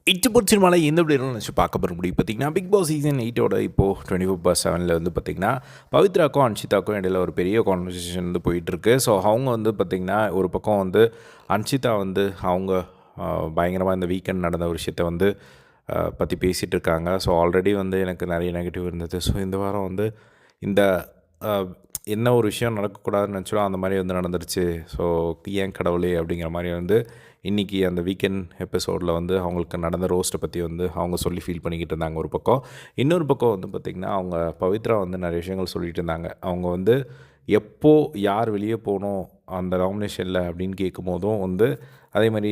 இட்டு பிடிச்சிருமால எந்த விடையிலும் நினச்சி பார்க்க போகிற முடியும் பார்த்திங்கன்னா பிக் பாஸ் சீசன் 8ஓட இப்போது 24/7 வந்து பார்த்திங்கன்னா பவித்ராக்கும் அன்ஷிதாக்கும் இடையில் ஒரு பெரிய கான்வர்சேஷன் வந்து போயிட்டுருக்கு. ஸோ அவங்க வந்து பார்த்திங்கன்னா ஒரு பக்கம் வந்து அன்ஷிதா வந்து அவங்க பயங்கரமாக இந்த வீக்கெண்ட் நடந்த ஒரு விஷயத்தை வந்து பற்றி பேசிகிட்டு இருக்காங்க. ஸோ ஆல்ரெடி வந்து எனக்கு நிறைய நெகட்டிவ் இருந்தது. ஸோ இந்த வாரம் வந்து இந்த என்ன ஒரு விஷயம் நடக்கக்கூடாதுன்னு நினச்சோ அந்த மாதிரி வந்து நடந்துருச்சு. ஸோ ஏன் கடவுளே அப்படிங்கிற மாதிரி வந்து இன்றைக்கி அந்த வீக்கெண்ட் எபிசோடில் வந்து அவங்களுக்கு நடந்த ரோஸ்ட்டை பற்றி வந்து அவங்க சொல்லி ஃபீல் பண்ணிக்கிட்டு இருந்தாங்க ஒரு பக்கம். இன்னொரு பக்கம் வந்து பார்த்திங்கன்னா அவங்க பவித்ரா வந்து நிறைய விஷயங்கள் சொல்லிகிட்டு இருந்தாங்க. அவங்க வந்து யார் வெளியே போகணும் அந்த நாமினேஷனில் அப்படின்னு கேட்கும்போதும் வந்து அதே மாதிரி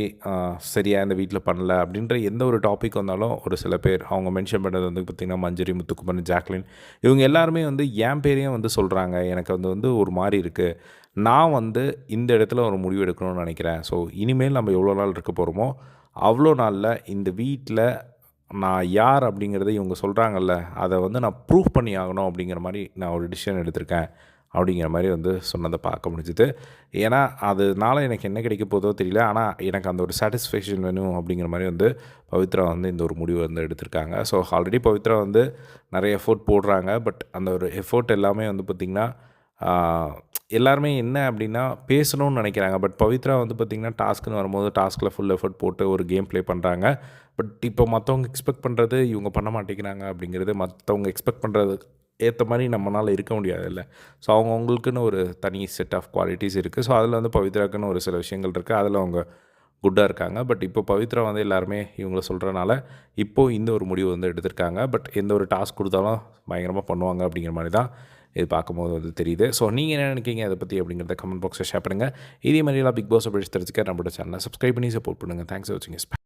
சரியாக இந்த வீட்டில் பண்ணல அப்படின்ற எந்த ஒரு டாபிக் வந்தாலும் ஒரு சில பேர் அவங்க மென்ஷன் பண்ணுறது வந்து பார்த்திங்கன்னா மஞ்சரி, முத்துக்குமரன், ஜாக்லின் இவங்க எல்லாருமே வந்து என் பேரையும் வந்து சொல்கிறாங்க. எனக்கு வந்து ஒரு மாதிரி இருக்குது. நான் வந்து இந்த இடத்துல ஒரு முடிவு எடுக்கணும்னு நினைக்கிறேன். ஸோ இனிமேல் நம்ம எவ்வளோ நாள் இருக்க போகிறோமோ அவ்வளோ நாளில் இந்த வீட்டில் நான் யார் அப்படிங்கிறத இவங்க சொல்கிறாங்கல்ல அதை வந்து நான் ப்ரூவ் பண்ணி ஆகணும் அப்படிங்கிற மாதிரி நான் ஒரு டிசிஷன் எடுத்திருக்கேன் அப்படிங்கிற மாதிரி வந்து சொன்னதை பார்க்க முடிஞ்சுது. ஏன்னா அதனால எனக்கு என்ன கிடைக்க போதோ தெரியல. ஆனால் எனக்கு அந்த ஒரு சாட்டிஸ்ஃபேக்ஷன் வேணும் அப்படிங்கிற மாதிரி வந்து பவித்ரா வந்து இந்த ஒரு முடிவு வந்து எடுத்திருக்காங்க. ஸோ ஆல்ரெடி பவித்ரா வந்து நிறைய எஃபோர்ட் போடுறாங்க. பட் அந்த ஒரு எஃபோர்ட் எல்லாமே வந்து பார்த்திங்கன்னா எல்லாருமே என்ன அப்படின்னா பேசணும்னு நினைக்கிறாங்க. பட் பவித்ரா வந்து பார்த்திங்கன்னா டாஸ்க்குன்னு வரும்போது டாஸ்கில் ஃபுல் எஃபர்ட் போட்டு ஒரு கேம் ப்ளே பண்ணுறாங்க. பட் இப்போ மற்றவங்க எக்ஸ்பெக்ட் பண்ணுறது இவங்க பண்ண மாட்டேங்கிறாங்க அப்படிங்கிறது மற்றவங்க எக்ஸ்பெக்ட் பண்ணுறது ஏற்ற மாதிரி நம்மளால் இருக்க முடியாதுல்ல. ஸோ அவங்களுக்குன்னு ஒரு தனி செட் ஆஃப் குவாலிட்டிஸ் இருக்குது. ஸோ அதில் வந்து பவித்ராக்குன்னு ஒரு சில விஷயங்கள் இருக்குது. அதில் அவங்க குட்டாக இருக்காங்க. பட் இப்போ பவித்ரா வந்து எல்லாருமே இவங்கள சொல்கிறனால இப்போது இந்த ஒரு முடிவு வந்து எடுத்திருக்காங்க. பட் எந்த ஒரு டாஸ்க் கொடுத்தாலும் பயங்கரமாக பண்ணுவாங்க அப்படிங்கிற மாதிரி தான் இது பார்க்கும்போது வந்து தெரியுது. ஸோ நீங்கள் என்ன நினைக்கிங்க அதை பற்றி அப்படிங்கிறத கமெண்ட் பாக்ஸில் ஷேர் பண்ணுங்கள். இதே மாதிரிலாம் பிக் பாஸ் அப்படி தெரிஞ்சுக்க நம்மளோட சேனலை சப்ஸ்கிரைப் பண்ணி சப்போர்ட் பண்ணுங்கள். தேங்க்ஸ் ஃபார் வாட்சிங்.